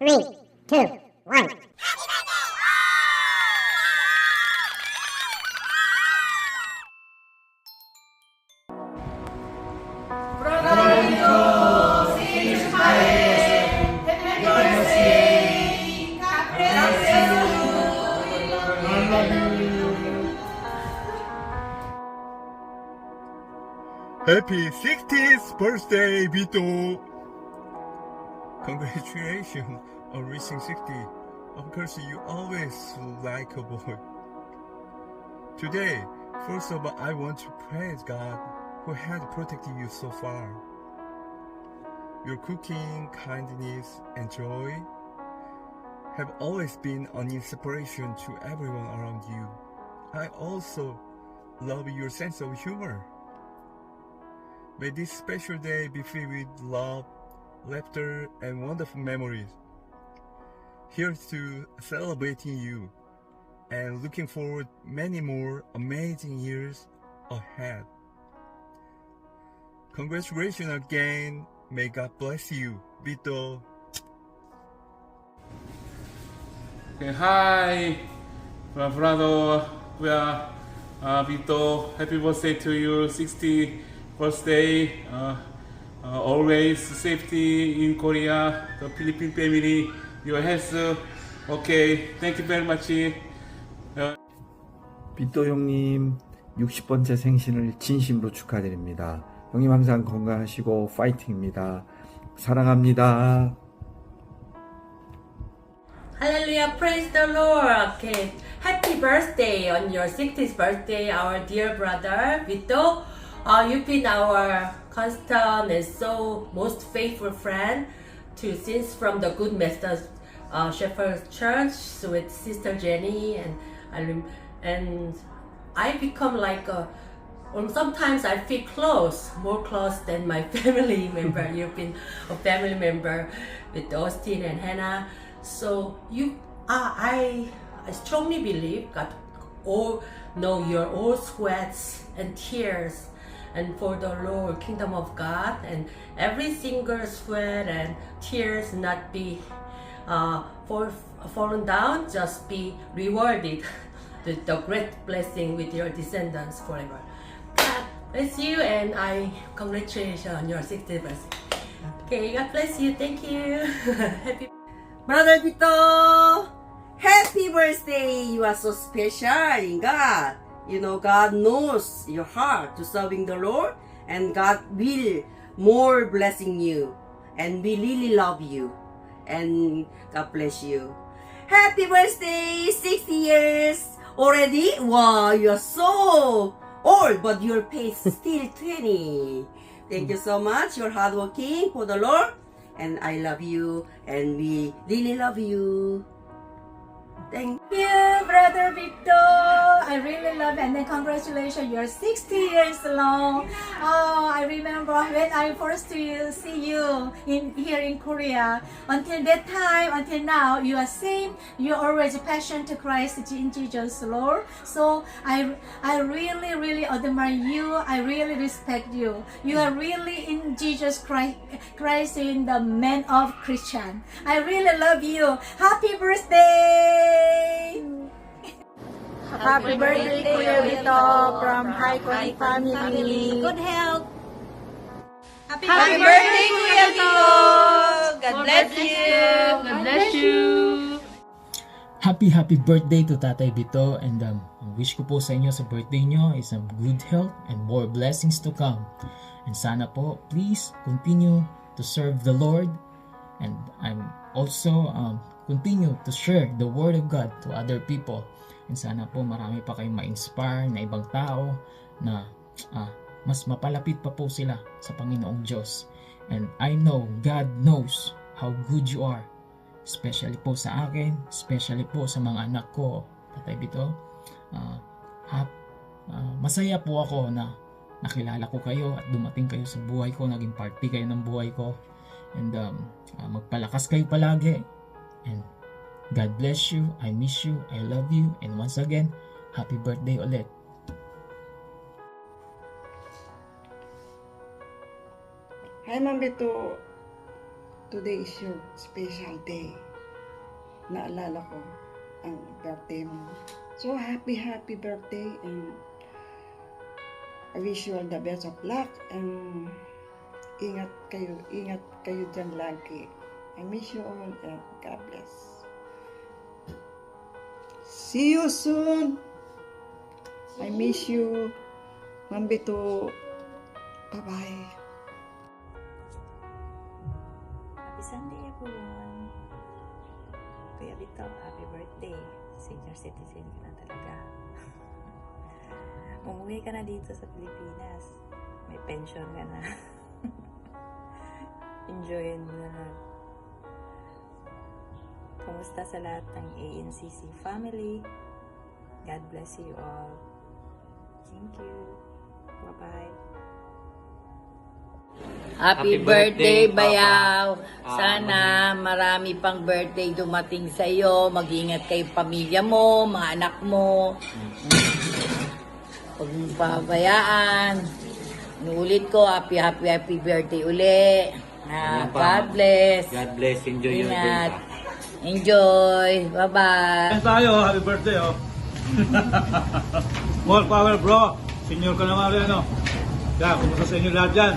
Three, two, one. Happy 60th birthday, Vito! Congratulations on reaching 60. Of course, you always like a boy. Today, first of all, I want to praise God who has protected you so far. Your cooking, kindness, and joy have always been an inspiration to everyone around you. I also love your sense of humor. May this special day be filled with love, laughter, and wonderful memories. Here's to celebrating you and looking forward many more amazing years ahead. Congratulations again. May God bless you, Vito. Okay, hi, Brado, Vito. Happy birthday to you, 60th birthday. Always safety in Korea, the Philippine family, your health. Okay, thank you very much. 빗도 형님 60번째 생신을 진심으로 축하드립니다. 형님 항상 건강하시고 파이팅입니다. 사랑합니다. Hallelujah, praise the Lord. Okay, happy birthday on your 60th birthday, our dear brother Vito. You've been our constant and so most faithful friend to since from the Good Methodist Shepherd Church with Sister Jenny and I become like sometimes I feel close, more close than my family member. You've been a family member with Austin and Hannah. So I strongly believe God all know your all sweats and tears, and for the Lord kingdom of God, and every single sweat and tears not be fallen down, just be rewarded with the great blessing with your descendants forever. God bless you, and I congratulations on your 60th birthday. Okay, God bless you. Thank you. Happy. Brother Vito, happy birthday! You are so special in God. You know, God knows your heart to serving the Lord, and God will more blessing you. And we really love you. And God bless you. Happy birthday! 60 years already? Wow, you are so old, but your face is still 20. Thank you so much. You're hardworking for the Lord. And I love you, and we really love you. Thank you, Brother Victor. I really love it. And then congratulations, you're 60 years long. Oh, I remember when I first see you here in Korea. Until that time, until now, you are same. You're always passionate to Christ in Jesus, Lord. So I really admire you. I really respect you. You are really in Jesus Christ in the man of Christian. I really love you. Happy birthday! Happy birthday, Kuya Vito, from High Conic family. Good health. Happy birthday, Kuya Vito. God bless you. God bless you. Happy birthday to Tatay Vito, and wish ko po sa inyo sa birthday nyo is good health and more blessings to come. And sana po, please continue to serve the Lord, and I'm also continue to share the Word of God to other people. And sana po marami pa kayong ma-inspire na ibang tao na mas mapalapit pa po sila sa Panginoong Diyos. And I know God knows how good you are, especially po sa akin, especially po sa mga anak ko, Tatay Vito. Masaya po ako na nakilala ko kayo at dumating kayo sa buhay ko, naging party kayo ng buhay ko. And magpalakas kayo palagi. And God bless you, I miss you, I love you, and once again, happy birthday ulit. Hi, Ma'am Beto. Today is your special day. naalala ko ang birthday mo. So, happy birthday, and I wish you all the best of luck, and ingat kayo dyan lagi. I miss you all, and God bless. See you soon. I miss you. Ma'am Bito. Bye-bye. Happy Sunday, everyone. Kuya Bito, happy birthday. Senior citizen ka na talaga. Umuwi ka na dito sa Pilipinas. May pension ka na. Enjoyin mo na. Kamusta sa lahat ng ANCC family? God bless you all. Thank you. Bye-bye. Happy birthday, Bayaw! Sana marami pang birthday dumating sa iyo. Mag-ingat kayo pamilya mo, mga anak mo. Huwag mong pabayaan. Inuulit ko, happy birthday uli. God bless. God bless. Enjoy your day. Ingat. Enjoy. Bye-bye. Tayo, happy birthday, oh. More power, bro. Senior ka naman rin, ano. Kaya, kumusta sa inyo lahat dyan?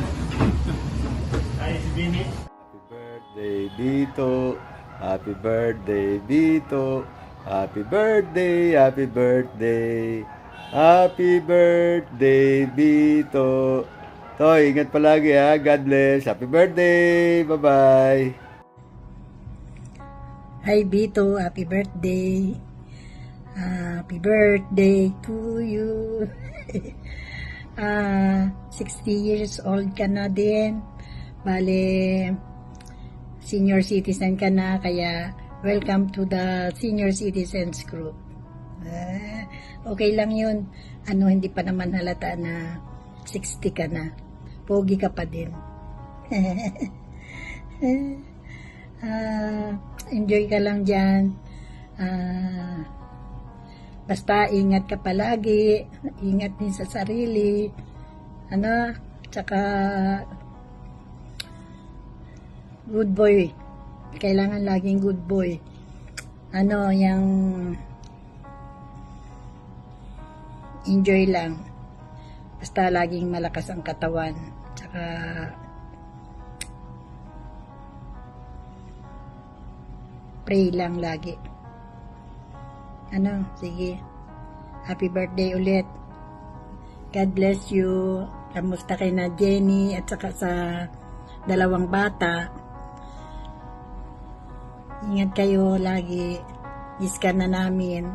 Ay, si Bini. Happy birthday, Bito. Happy birthday, Bito. Happy birthday, happy birthday. Happy birthday, Bito. Toy, ingat palagi ha. God bless. Happy birthday. Bye-bye. Hi Bito, happy birthday. Happy birthday to you. 60 years old ka na din. Bale, senior citizen ka na, kaya welcome to the senior citizens group. Okay lang yun. Hindi pa naman halata na 60 ka na. Pogi ka pa din. Enjoy ka lang dyan. Basta ingat ka palagi. Ingat din sa sarili. Tsaka good boy. Kailangan laging good boy. Yung enjoy lang. Basta laging malakas ang katawan. Tsaka pray lang lagi. Sige. Happy birthday ulit. God bless you. Kamusta kay na Jenny at saka sa dalawang bata. Ingat kayo lagi. Miss ka na namin.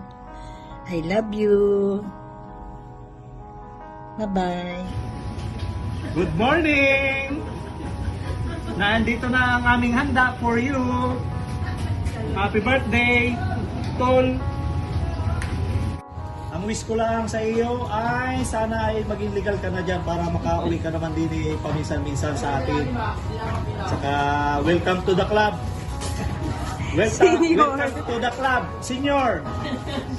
I love you. Bye-bye. Good morning! Nandito na ang aming handa for you. Happy birthday, Tol! Ang wish ko lang sa iyo ay sana ay maging legal ka na dyan para makauwi ka naman din paminsan-minsan sa atin. Saka welcome to the club. Welcome to the club. Senior.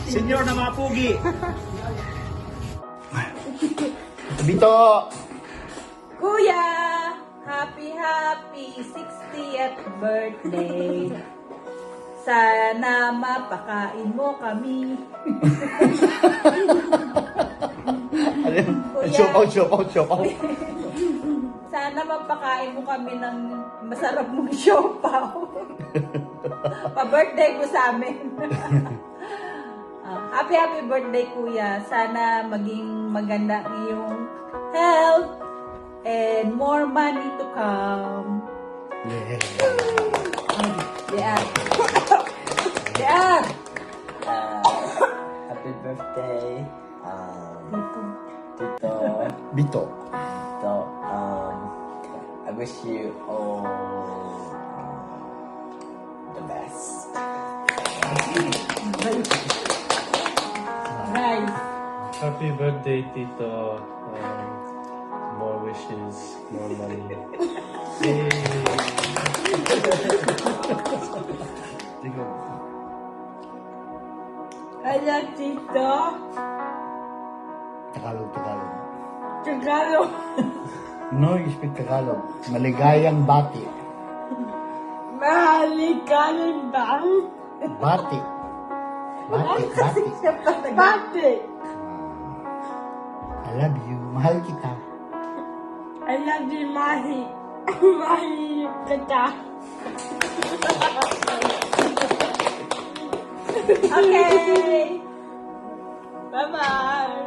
Senior na mga pugi. Bito! Kuya, happy 60th birthday. Sana mapakain mo kami. Show out. Sana mapakain mo kami ng masarap mong siopaw. Pa-birthday ko sa amin. Happy birthday, Kuya. Sana maging maganda ang iyong health and more money to come. Yeah. Happy birthday, Tito. Bito. I wish you all the best. Nice. Happy birthday, Tito. More wishes, more money. Kaya, Tito. Tagalog. No, you speak Tagalog. Maligayang bati. Maligayang bati. Bati. Bati, bati. Bati. I love you. Mahal kita. I love you, Mahi. Mahi kita. Okay. Bye-bye.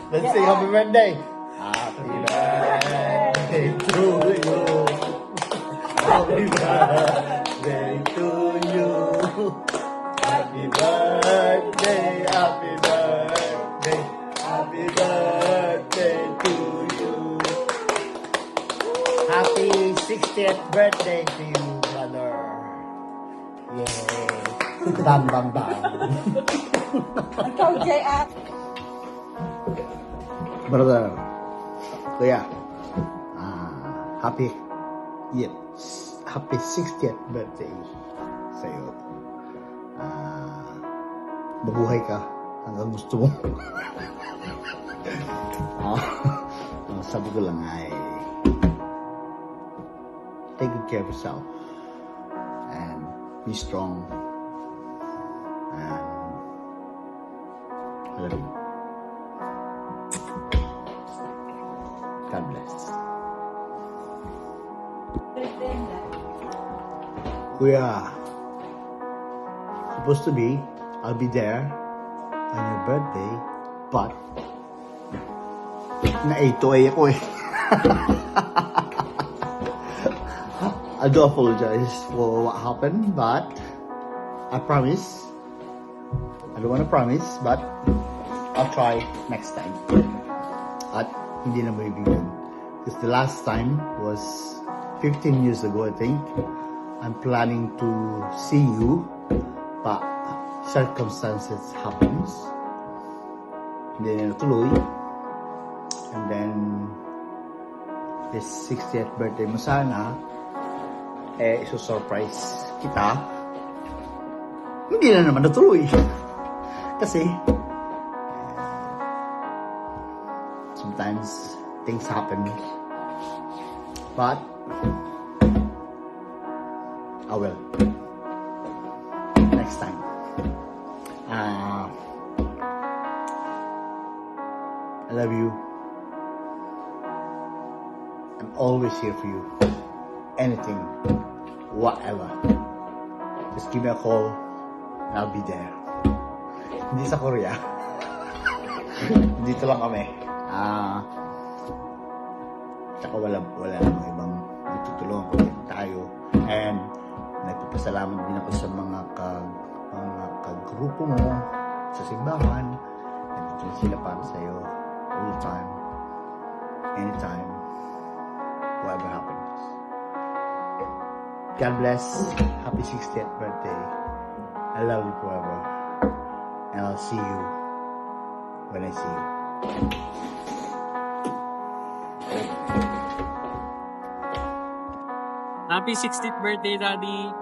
Let's say happy birthday. Happy birthday to you. Happy birthday to you. Happy birthday, happy birthday, happy birthday to you. Happy 60th birthday to you, brother. Yay. Bam, bam, bam. Ikaw, J.R. Brother, Kuya, happy 60th birthday sa'yo. Mabuhay ka hanggang gusto mo. Sabi ko lang ay take good care of yourself and be strong and I love you. God bless. Kuya, supposed to be, I'll be there on your birthday, but na-A2A ako eh. I do apologize for what happened, but I promise, I don't want to promise, but I'll try next time. At hindi na maibigan. Because the last time was 15 years ago, I think. I'm planning to see you, but circumstances happens. Hindi na natuloy. And then, this 60th birthday mo sana, iso-surprise kita. Hindi na naman natuloy. Kasi, sometimes things happen, but I will next time. I love you. I'm always here for you. Anything, whatever. Just give me a call and I'll be there. Hindi sa Korea. Dito lang kami. Tsaka wala namang ibang tutulungan ko din tayo. And nagpapasalamat din ako sa mga kagrupo mo sa simbahan. Nandito sila para sa'yo all the time, anytime, whatever happens. God bless. Happy 60th birthday. I love you forever. And I'll see you when I see you. Happy 60th birthday, Daddy.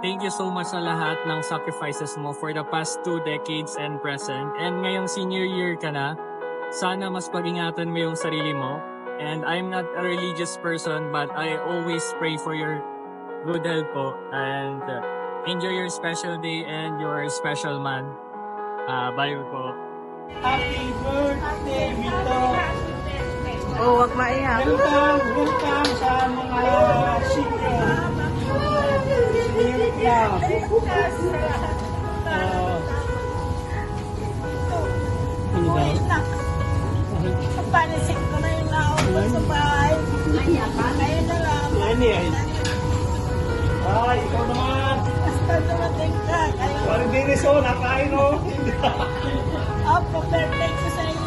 Thank you so much sa lahat ng sacrifices mo for the past 2 decades and present. And ngayong senior year ka na, sana mas pag-ingatan mo yung sarili mo. And I'm not a religious person, but I always pray for your good health po. And enjoy your special day and your special man. Bye po. Happy birthday, Vito! Oh, wag maiyak. Welcome sa mga secret. Panisik ko na yung naon sa bahay. Ngayon na lang. Ay, ikaw naman. Basta dumating ka. Parang dinis o, nakain o. Opo, birthday ko sa iyo.